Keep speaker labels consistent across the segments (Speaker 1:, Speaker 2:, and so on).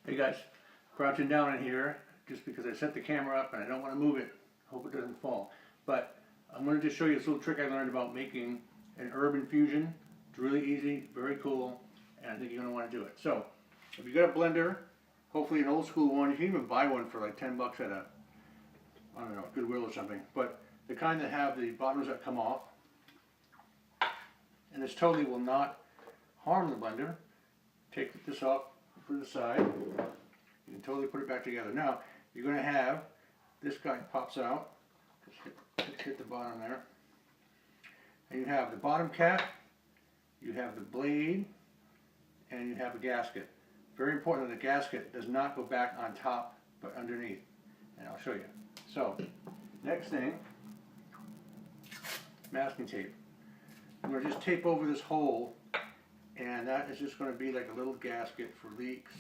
Speaker 1: Hey guys, crouching down in here just because I set the camera up and I don't want to move it. Hope it doesn't fall. But I'm going to just show you this little trick I learned about making an herb infusion. It's really easy, very cool, and I think you're going to want to do it. So, if you got a blender, hopefully an old school one, you can even buy one for like 10 bucks at a, I don't know, Goodwill or something. But the kind that have the bottoms that come off, and this totally will not harm the blender. Take this off, put it aside. You can totally put it back together. Now, you're going to have, this guy pops out, just hit the bottom there. And you have the bottom cap, you have the blade, and you have a gasket. Very important that the gasket does not go back on top, but underneath. And I'll show you. So, next thing, masking tape. I'm going to just tape over this hole, and that is just going to be like a little gasket for leaks.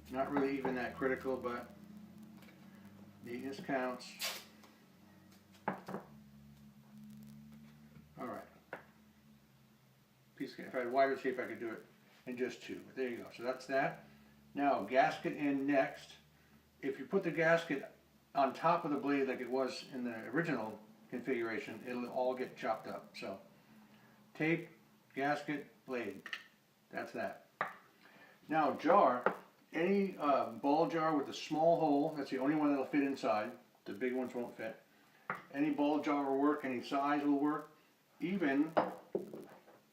Speaker 1: Not really even that critical, but neatness counts. Alright. If I had wider tape, I could do it in just two. But there you go. So that's that. Now, gasket in next. If you put the gasket on top of the blade like it was in the original configuration, it'll all get chopped up. So, tape, gasket, blade. That's that. Now, jar. Any ball jar with a small hole, that's the only one that'll fit inside. The big ones won't fit. Any ball jar will work, any size will work. Even,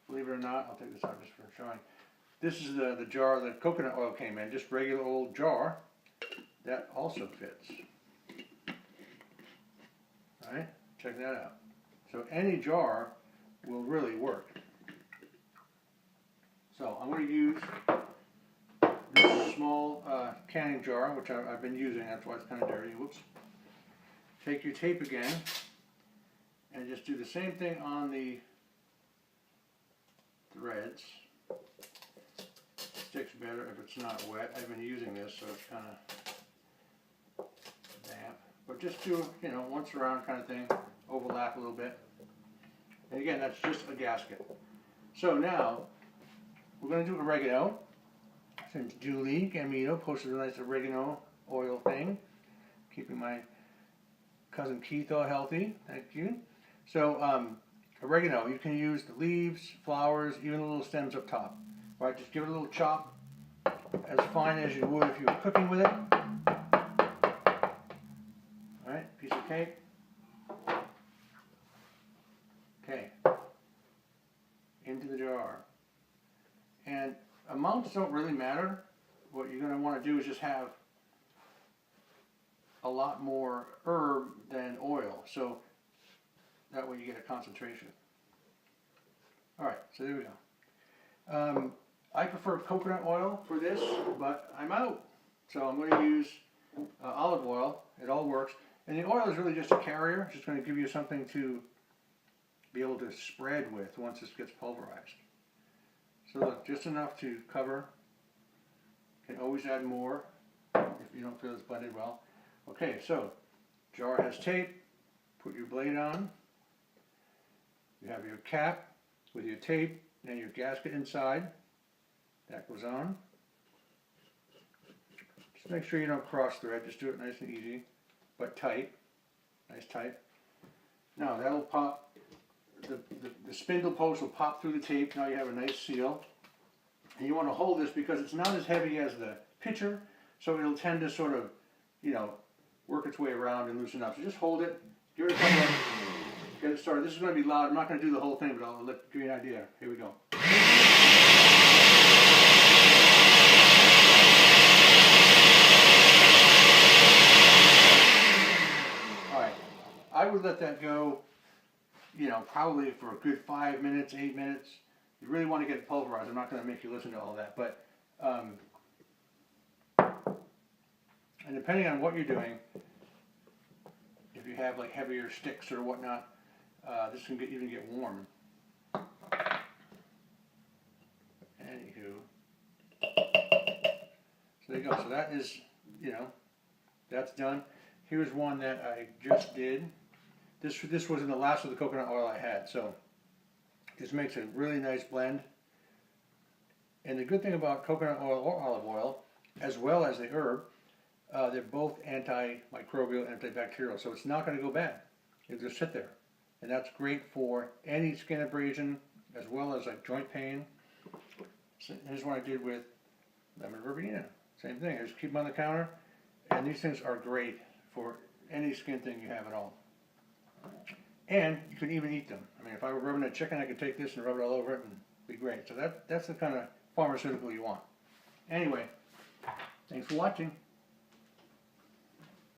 Speaker 1: believe it or not, I'll take this out just for showing. This is the jar that coconut oil came in, just regular old jar. That also fits. Alright, check that out. So any jar will really work. So I'm going to use this small canning jar, which I've been using, that's why it's kind of dirty. Whoops. Take your tape again, and just do the same thing on the threads. Sticks better if it's not wet. I've been using this, so it's kind of damp. But just do, you know, once around kind of thing, overlap a little bit. And again, that's just a gasket. So now, we're going to do oregano. Since Julie Gambino posted a nice oregano oil thing, keeping my cousin Keith all healthy, thank you. So oregano, you can use the leaves, flowers, even the little stems up top. Right, just give it a little chop, as fine as you would if you were cooking with it. Alright, piece of cake. Okay, into the jar. And amounts don't really matter. What you're going to want to do is just have a lot more herb than oil. So that way you get a concentration. Alright, so there we go. I prefer coconut oil for this, but I'm out. So I'm going to use olive oil. It all works. And the oil is really just a carrier. It's just going to give you something to be able to spread with once this gets pulverized. So look, just enough to cover. You can always add more if you don't feel it's blended well. Okay, so jar has tape. Put your blade on. You have your cap with your tape and your gasket inside. That goes on. Just make sure you don't cross thread. Just do it nice and easy, but tight. Nice tight. Now that'll pop. The spindle post will pop through the tape. Now you have a nice seal. And you want to hold this because it's not as heavy as the pitcher, so it'll tend to sort of, you know, work its way around and loosen up. So just hold it, give it a couple of, get it started. This is going to be loud. I'm not going to do the whole thing, but I'll give you an idea. Here we go. Alright, I would let that go, you know, probably for a good 5 minutes, 8 minutes. You really want to get it pulverized. I'm not going to make you listen to all that, but and depending on what you're doing, if you have like heavier sticks or whatnot, this can even get warm. Anywho, so there you go. So that is, you know, that's done. Here's one that I just did. This was in the last of the coconut oil I had, so this makes a really nice blend. And the good thing about coconut oil or olive oil, as well as the herb, they're both antimicrobial, antibacterial, so it's not going to go bad. It'll just sit there. And that's great for any skin abrasion, as well as like joint pain. So here's what I did with lemon verbena. Same thing, I just keep them on the counter, and these things are great for any skin thing you have at all. And you can even eat them. I mean, if I were rubbing a chicken, I could take this and rub it all over it and be great. So that's the kind of pharmaceutical you want. Anyway, thanks for watching.